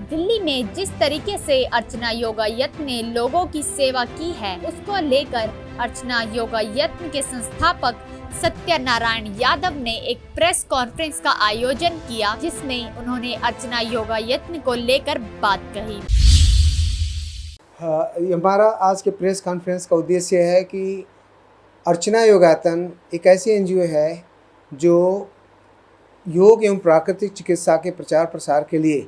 दिल्ली में जिस तरीके से अर्चना योगा यत्न ने लोगों की सेवा की है, उसको लेकर अर्चना योगा यत्न के संस्थापक सत्यनारायण यादव ने एक प्रेस कॉन्फ्रेंस का आयोजन किया, जिसमें उन्होंने अर्चना योगा यत्न को लेकर बात कही। हमारा आज के प्रेस कॉन्फ्रेंस का उद्देश्य है कि अर्चना योगायतन एक ऐसी एनजीओ है जो योग एवं प्राकृतिक चिकित्सा के प्रचार प्रसार के लिए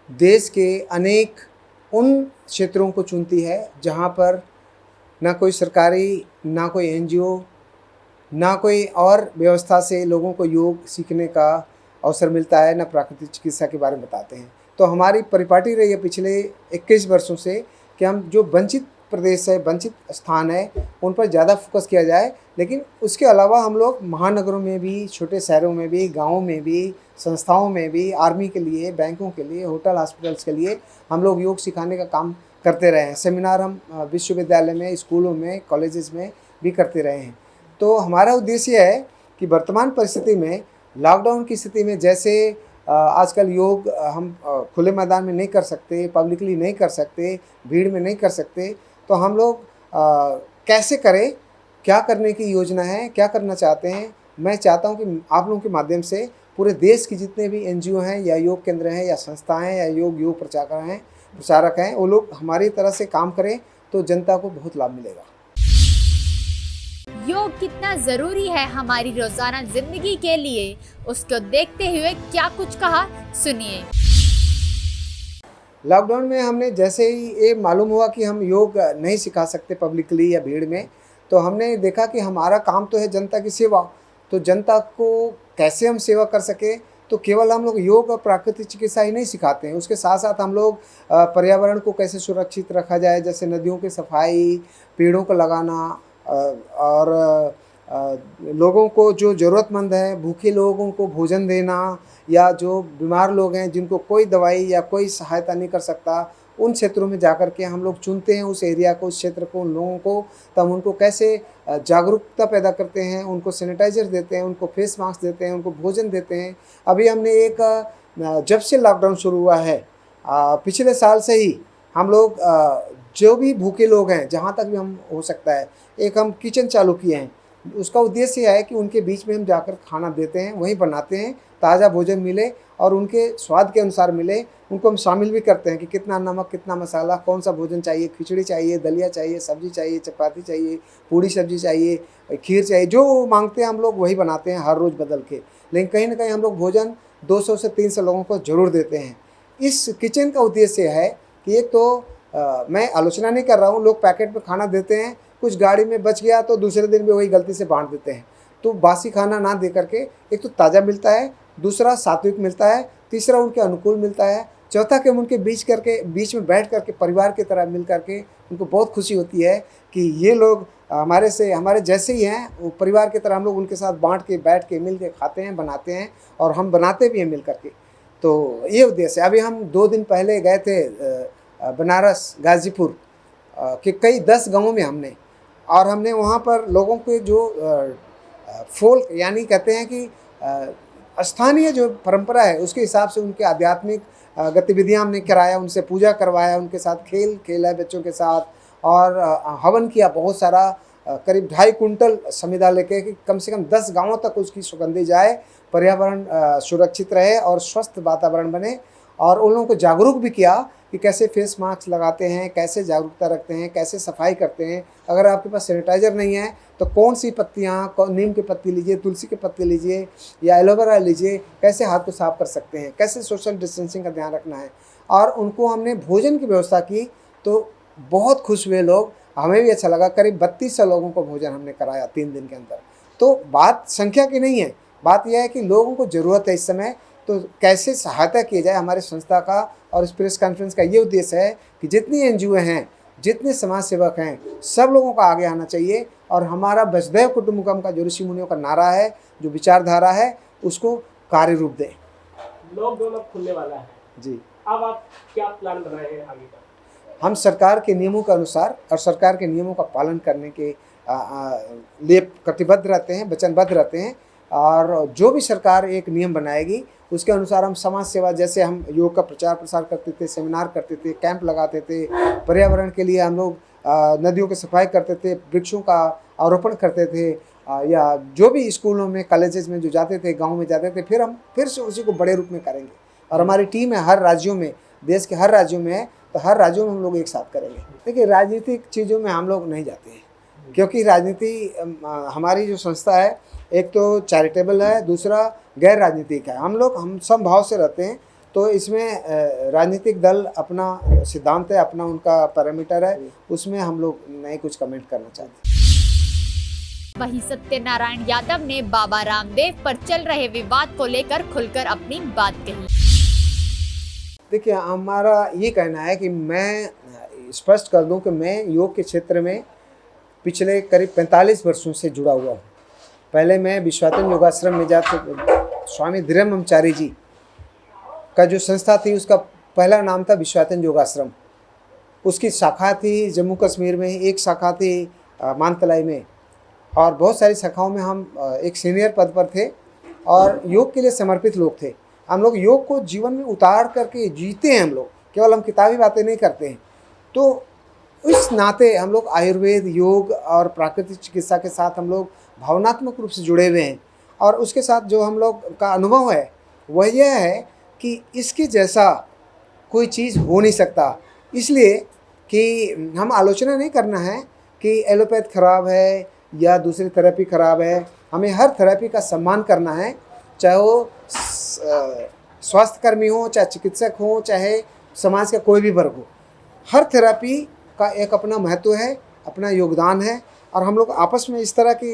देश के अनेक उन क्षेत्रों को चुनती है जहां पर ना कोई सरकारी, ना कोई एनजीओ, ना कोई और व्यवस्था से लोगों को योग सीखने का अवसर मिलता है, ना प्राकृतिक चिकित्सा के बारे में बताते हैं। तो हमारी परिपाटी रही है पिछले 21 वर्षों से कि हम जो वंचित प्रदेश है, वंचित स्थान है, उन पर ज़्यादा फोकस किया जाए। लेकिन उसके अलावा हम लोग महानगरों में भी, छोटे शहरों में भी, गाँवों में भी, संस्थाओं में भी, आर्मी के लिए, बैंकों के लिए, होटल हॉस्पिटल्स के लिए हम लोग योग सिखाने का काम करते रहे हैं। सेमिनार हम विश्वविद्यालय में, स्कूलों में, कॉलेजेस में भी करते रहे हैं। तो हमारा उद्देश्य है कि वर्तमान परिस्थिति में, लॉकडाउन की स्थिति में, जैसे आजकल योग हम खुले मैदान में नहीं कर सकते, पब्लिकली नहीं कर सकते, भीड़ में नहीं कर सकते, तो हम लोग कैसे करें, क्या करने की योजना है, क्या करना चाहते हैं। मैं चाहता हूं कि आप लोगों के माध्यम से पूरे देश की जितने भी एनजीओ हैं या योग केंद्र हैं या संस्थाएं हैं या योग प्रचारक हैं, वो लोग हमारी तरह से काम करें तो जनता को बहुत लाभ मिलेगा। योग कितना जरूरी है हमारी रोजाना जिंदगी के लिए, उसको देखते हुए क्या कुछ कहा, सुनिए। लॉकडाउन में हमने जैसे ही ये मालूम हुआ कि हम योग नहीं सिखा सकते पब्लिकली या भीड़ में, तो हमने देखा कि हमारा काम तो है जनता की सेवा। तो जनता को कैसे हम सेवा कर सके, तो केवल हम लोग योग और प्राकृतिक चिकित्सा ही नहीं सिखाते हैं, उसके साथ साथ हम लोग पर्यावरण को कैसे सुरक्षित रखा जाए, जैसे नदियों की सफाई, पेड़ों को लगाना, और लोगों को जो ज़रूरतमंद है, भूखे लोगों को भोजन देना, या जो बीमार लोग हैं जिनको कोई दवाई या कोई सहायता नहीं कर सकता, उन क्षेत्रों में जाकर के हम लोग चुनते हैं उस एरिया को, उस क्षेत्र को, उन लोगों को, तब उनको कैसे जागरूकता पैदा करते हैं, उनको सैनिटाइज़र देते हैं, उनको फेस मास्क देते हैं, उनको भोजन देते हैं। अभी हमने जब से लॉकडाउन शुरू हुआ है, पिछले साल से ही हम लोग जो भी भूखे लोग हैं, जहाँ तक भी हम हो सकता है, एक हम किचन चालू किए हैं। उसका उद्देश्य यह है कि उनके बीच में हम जाकर खाना देते हैं, वहीं बनाते हैं, ताज़ा भोजन मिले और उनके स्वाद के अनुसार मिले। उनको हम शामिल भी करते हैं कि कितना नमक, कितना मसाला, कौन सा भोजन चाहिए, खिचड़ी चाहिए, दलिया चाहिए, सब्जी चाहिए, चपाती चाहिए, पूड़ी सब्जी चाहिए, खीर चाहिए, जो मांगते हैं हम लोग वही बनाते हैं हर रोज़ बदल के। लेकिन कहीं ना कहीं हम लोग भोजन 200 से 300 लोगों को ज़रूर देते हैं। इस किचन का उद्देश्य है कि एक तो मैं आलोचना नहीं कर रहा हूँ, लोग पैकेट में खाना देते हैं, कुछ गाड़ी में बच गया तो दूसरे दिन भी वही गलती से बांट देते हैं। तो बासी खाना ना दे करके एक तो ताज़ा मिलता है, दूसरा सात्विक मिलता है, तीसरा उनके अनुकूल मिलता है, चौथा कि हम उनके बीच में बैठ करके परिवार की तरह मिल करके उनको बहुत खुशी होती है कि ये लोग हमारे जैसे ही हैं, वो परिवार की तरह हम लोग उनके साथ बांट के, बैठ के, मिल के खाते हैं, बनाते हैं, और हम बनाते भी हैं मिल करके। तो ये उद्देश्य है। अभी हम 2 दिन पहले गए थे बनारस, गाज़ीपुर के कई 10 गाँवों में हमने वहाँ पर लोगों के जो फोल्क, यानी कहते हैं कि स्थानीय जो परंपरा है उसके हिसाब से उनके आध्यात्मिक गतिविधियां हमने कराया, उनसे पूजा करवाया, उनके साथ खेल खेला बच्चों के साथ, और हवन किया बहुत सारा, करीब 2.5 कुंटल समिधा लेके कि कम से कम 10 गांवों तक उसकी सुगंधी जाए, पर्यावरण सुरक्षित रहे और स्वस्थ वातावरण बने। और उन लोगों को जागरूक भी किया कि कैसे फेस मास्क लगाते हैं, कैसे जागरूकता रखते हैं, कैसे सफाई करते हैं। अगर आपके पास सैनिटाइज़र नहीं है तो कौन सी पत्तियाँ, नीम की पत्ती लीजिए, तुलसी की पत्ती लीजिए या एलोवेरा लीजिए, कैसे हाथ को साफ कर सकते हैं, कैसे सोशल डिस्टेंसिंग का ध्यान रखना है। और उनको हमने भोजन की व्यवस्था की तो बहुत खुश हुए लोग, हमें भी अच्छा लगा। करीब 3200 लोगों को भोजन हमने कराया 3 दिन के अंदर। तो बात संख्या की नहीं है, बात यह है कि लोगों को ज़रूरत है इस समय, तो कैसे सहायता की जाए। हमारी संस्था का और इस प्रेस कॉन्फ्रेंस का ये उद्देश्य है कि जितनी एनजीओ हैं, जितने समाज सेवक हैं, सब लोगों को आगे आना चाहिए, और हमारा वसुधैव कुटुंबकम का जो ऋषि मुनियों का नारा है, जो विचारधारा है, उसको कार्य रूप दें। लॉकडाउन अब खुलने वाला है जी, अब आप क्या प्लान बनाए हैं आगे का? हम सरकार के नियमों के अनुसार और सरकार के नियमों का पालन करने के लिए प्रतिबद्ध रहते हैं, वचनबद्ध रहते हैं। और जो भी सरकार एक नियम बनाएगी उसके अनुसार हम समाज सेवा, जैसे हम योग का प्रचार प्रसार करते थे, सेमिनार करते थे, कैंप लगाते थे, पर्यावरण के लिए हम लोग नदियों की सफाई करते थे, वृक्षों का आरोपण करते थे, या जो भी स्कूलों में कॉलेजेस में जो जाते थे, गांव में जाते थे, फिर हम फिर से उसी को बड़े रूप में करेंगे। और हमारी टीम है हर राज्यों में, देश के हर राज्यों में है, तो हर राज्यों में हम लोग एक साथ करेंगे। देखिए, राजनीतिक चीज़ों में हम लोग नहीं जाते हैं, क्योंकि राजनीति हमारी जो संस्था है, एक तो चैरिटेबल है, दूसरा गैर राजनीतिक है। हम समभाव से रहते हैं, तो इसमें राजनीतिक दल अपना सिद्धांत है, अपना उनका पैरामीटर है, उसमें हम लोग नहीं कुछ कमेंट करना चाहते। वहीं सत्यनारायण यादव ने बाबा रामदेव पर चल रहे विवाद को लेकर खुलकर अपनी बात कही। देखिए, हमारा ये कहना है कि मैं स्पष्ट कर दूं कि मैं योग के क्षेत्र में पिछले करीब 45 वर्षों से जुड़ा हुआ हूँ। पहले मैं विश्वातन योगाश्रम में जाकर स्वामी धीरमचारी जी का जो संस्था थी, उसका पहला नाम था विश्वातन योगाश्रम। उसकी शाखा थी जम्मू कश्मीर में, एक शाखा थी मानतलाई में, और बहुत सारी शाखाओं में हम एक सीनियर पद पर थे और योग के लिए समर्पित लोग थे। हम लोग योग को जीवन में उतार करके जीते हैं। हम लोग केवल हम किताबी बातें नहीं करते हैं। तो इस नाते हम लोग आयुर्वेद, योग और प्राकृतिक चिकित्सा के साथ हम लोग भावनात्मक रूप से जुड़े हुए हैं। और उसके साथ जो हम लोग का अनुभव है वह यह है कि इसके जैसा कोई चीज़ हो नहीं सकता। इसलिए कि हम आलोचना नहीं करना है कि एलोपैथ खराब है या दूसरी थेरेपी खराब है। हमें हर थेरेपी का सम्मान करना है, चाहे वो स्वास्थ्यकर्मी हो, चाहे चिकित्सक हो, चाहे समाज का कोई भी वर्ग हो। हर थेरेपी का एक अपना महत्व है, अपना योगदान है। और हम लोग आपस में इस तरह की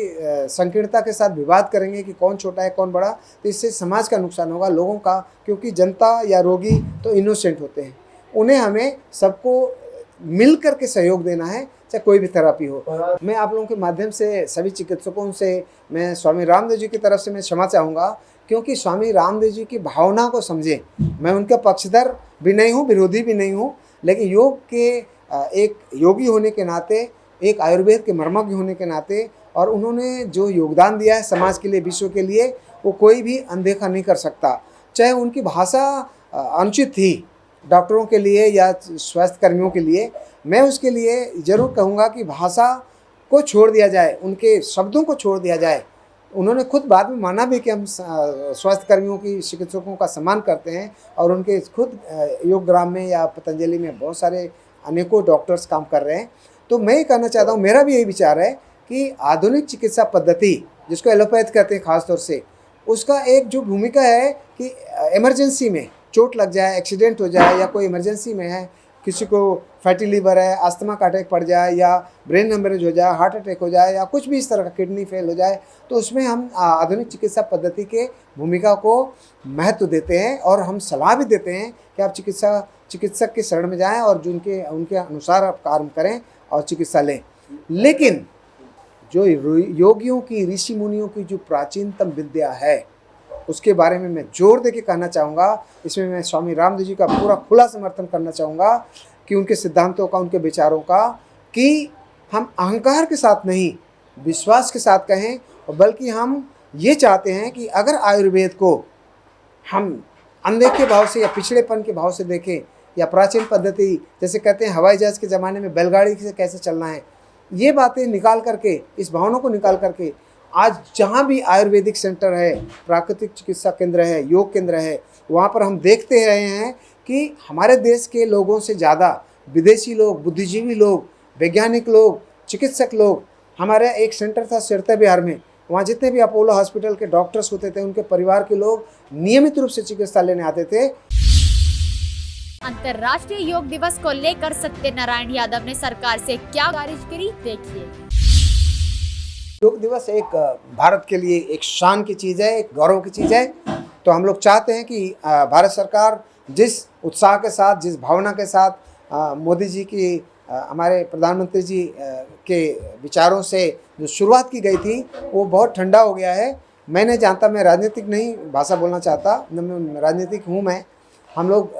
संकीर्णता के साथ विवाद करेंगे कि कौन छोटा है कौन बड़ा, तो इससे समाज का नुकसान होगा, लोगों का। क्योंकि जनता या रोगी तो इनोसेंट होते हैं, उन्हें हमें सबको मिल कर के सहयोग देना है, चाहे कोई भी थेरेपी हो। मैं आप लोगों के माध्यम से सभी चिकित्सकों से मैं स्वामी रामदेव जी की तरफ से मैं क्षमा चाहूँगा, क्योंकि स्वामी रामदेव जी की भावना को समझें। मैं उनका पक्षधर भी नहीं हूँ, विरोधी भी नहीं हूँ, लेकिन योग के एक योगी होने के नाते, एक आयुर्वेद के मर्मज्ञ होने के नाते, और उन्होंने जो योगदान दिया है समाज के लिए, विश्व के लिए, वो कोई भी अनदेखा नहीं कर सकता। चाहे उनकी भाषा अनुचित थी डॉक्टरों के लिए या स्वास्थ्य कर्मियों के लिए, मैं उसके लिए ज़रूर कहूँगा कि भाषा को छोड़ दिया जाए, उनके शब्दों को छोड़ दिया जाए। उन्होंने खुद बाद में माना भी कि हम स्वास्थ्य कर्मियों की, चिकित्सकों का सम्मान करते हैं, और उनके खुद योग ग्राम में या पतंजलि में बहुत सारे अनेकों डॉक्टर्स काम कर रहे हैं। तो मैं ये कहना चाहता हूँ, मेरा भी यही विचार है कि आधुनिक चिकित्सा पद्धति, जिसको एलोपैथ कहते हैं खासतौर से, उसका एक जो भूमिका है कि इमरजेंसी में चोट लग जाए, एक्सीडेंट हो जाए, या कोई इमरजेंसी में है, किसी को फैटी लीवर है, अस्थमा का अटैक पड़ जाए, या ब्रेन हेमरेज हो जाए, हार्ट अटैक हो जाए, या कुछ भी इस तरह का, किडनी फेल हो जाए, तो उसमें हम आधुनिक चिकित्सा पद्धति के भूमिका को महत्व देते हैं। और हम सलाह भी देते हैं कि आप चिकित्सक के शरण में जाएं और जो उनके अनुसार आप कार्य करें और चिकित्सा लें। लेकिन जो योगियों की, ऋषि मुनियों की जो प्राचीनतम विद्या है, उसके बारे में मैं जोर दे के कहना चाहूँगा। इसमें मैं स्वामी रामदेव जी का पूरा खुला समर्थन करना चाहूँगा कि उनके सिद्धांतों का, उनके विचारों का, कि हम अहंकार के साथ नहीं, विश्वास के साथ कहें, और बल्कि हम ये चाहते हैं कि अगर आयुर्वेद को हम अनदेखे भाव से या पिछड़ेपन के भाव से देखें, या प्राचीन पद्धति, जैसे कहते हैं हवाई जहाज़ के ज़माने में बैलगाड़ी से कैसे चलना है, ये बातें निकाल करके, इस भावना को निकाल करके, आज जहाँ भी आयुर्वेदिक सेंटर है, प्राकृतिक चिकित्सा केंद्र है, योग केंद्र है, वहाँ पर हम देखते रहे हैं कि हमारे देश के लोगों से ज़्यादा विदेशी लोग, बुद्धिजीवी लोग, वैज्ञानिक लोग, चिकित्सक लोग, हमारा एक सेंटर था सिरता बिहार में, वहाँ जितने भी अपोलो हॉस्पिटल के डॉक्टर्स होते थे, उनके परिवार के लोग नियमित रूप से चिकित्सा लेने आते थे। अंतर्राष्ट्रीय योग दिवस को लेकर सत्यनारायण यादव ने सरकार से क्या गुजारिश करी, देखिए। योग दिवस एक भारत के लिए एक शान की चीज़ है, एक गौरव की चीज़ है। तो हम लोग चाहते हैं कि भारत सरकार जिस उत्साह के साथ, जिस भावना के साथ मोदी जी की, हमारे प्रधानमंत्री जी के विचारों से जो शुरुआत की गई थी, वो बहुत ठंडा हो गया है। मैं नहीं जानता, मैं राजनीतिक नहीं भाषा बोलना चाहता, न मैं राजनीतिक हूँ। हम लोग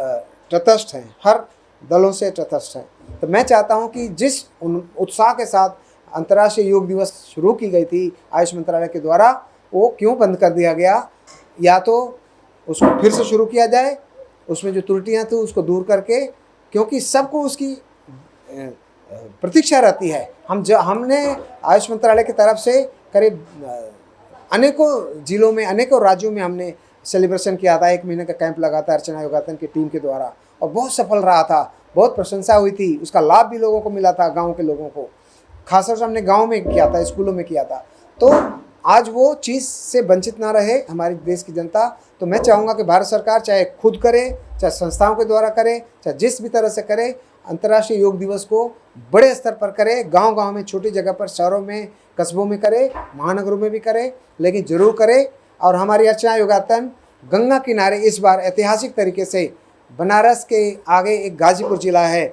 तटस्थ हैं, हर दलों से तटस्थ हैं। तो मैं चाहता हूँ कि जिस उत्साह के साथ अंतर्राष्ट्रीय योग दिवस शुरू की गई थी आयुष मंत्रालय के द्वारा, वो क्यों बंद कर दिया गया? या तो उसको फिर से शुरू किया जाए, उसमें जो त्रुटियां थी उसको दूर करके, क्योंकि सबको उसकी प्रतीक्षा रहती है। हमने आयुष मंत्रालय की तरफ से करीब अनेकों जिलों में, अनेकों राज्यों में हमने सेलिब्रेशन किया था। 1 महीने का कैंप लगा था अर्चना योगासन की टीम के द्वारा और बहुत सफल रहा था, बहुत प्रशंसा हुई थी, उसका लाभ भी लोगों को मिला था, गांव के लोगों को। खासतौर से हमने गांव में किया था, स्कूलों में किया था। तो आज वो चीज़ से वंचित ना रहे हमारे देश की जनता। तो मैं चाहूँगा कि भारत सरकार चाहे खुद करे, चाहे संस्थाओं के द्वारा करे, चाहे जिस भी तरह से करे, अंतर्राष्ट्रीय योग दिवस को बड़े स्तर पर करे, गांव-गांव में, छोटी जगह पर, शहरों में, कस्बों में करे, महानगरों में भी करे, लेकिन ज़रूर करे। और हमारी अर्चना योगासन गंगा किनारे इस बार ऐतिहासिक तरीके से, बनारस के आगे एक गाजीपुर जिला है,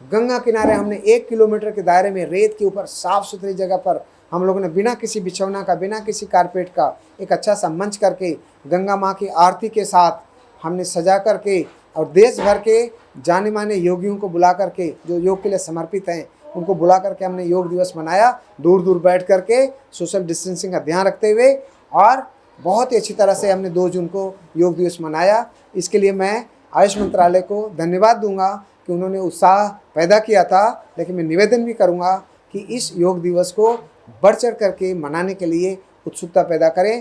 गंगा किनारे हमने 1 किलोमीटर के दायरे में रेत के ऊपर साफ़ सुथरी जगह पर हम लोगों ने बिना किसी बिछौना का, बिना किसी कारपेट का एक अच्छा सा मंच करके गंगा माँ की आरती के साथ हमने सजा करके और देश भर के जाने माने योगियों को बुला करके, जो योग के लिए समर्पित हैं, उनको बुला करके हमने योग दिवस मनाया, दूर दूर बैठ करके सोशल डिस्टेंसिंग का ध्यान रखते हुए। और बहुत ही अच्छी तरह से हमने 2 जून को योग दिवस मनाया। इसके लिए मैं आयुष मंत्रालय को धन्यवाद दूंगा कि उन्होंने उत्साह पैदा किया था। लेकिन मैं निवेदन भी करूंगा कि इस योग दिवस को बढ़ चढ़ करके मनाने के लिए उत्सुकता पैदा करें।